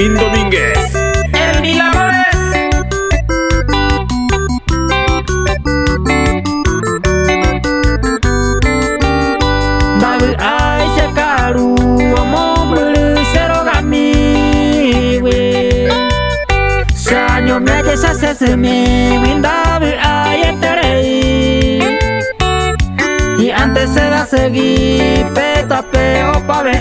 Fermín Domínguez. El Mil Amores. Babu ai sekaru omo bulu serogami we. Sanyo meje sasesemi windabu ai enterei. Y antes se da seguir petape o pave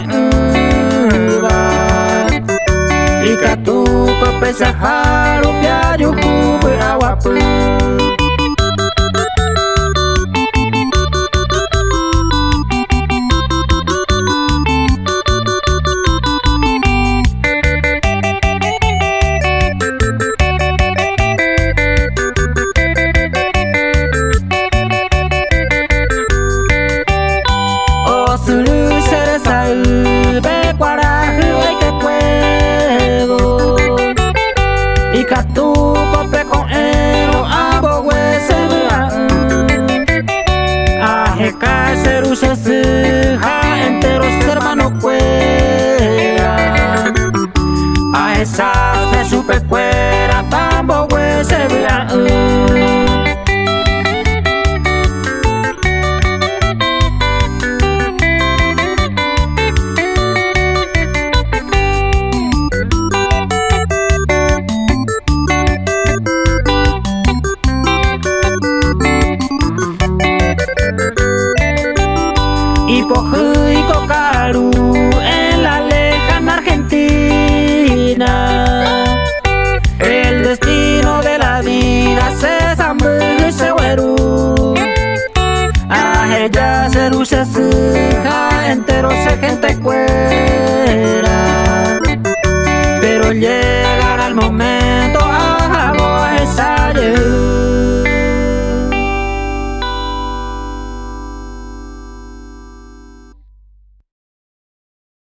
y katu kopesa haru piaju kubu awapu. Suru seresau be kwarahu ay que puedo y katu kope con ero abo wese ajeka seru sesu ha enteros hermano cuera a esa se supe cuera tambo wese y Cocaru en la lejana Argentina. El destino de la vida se zambulló se hueru. A ella se luce suja, entero se gente cuera. Pero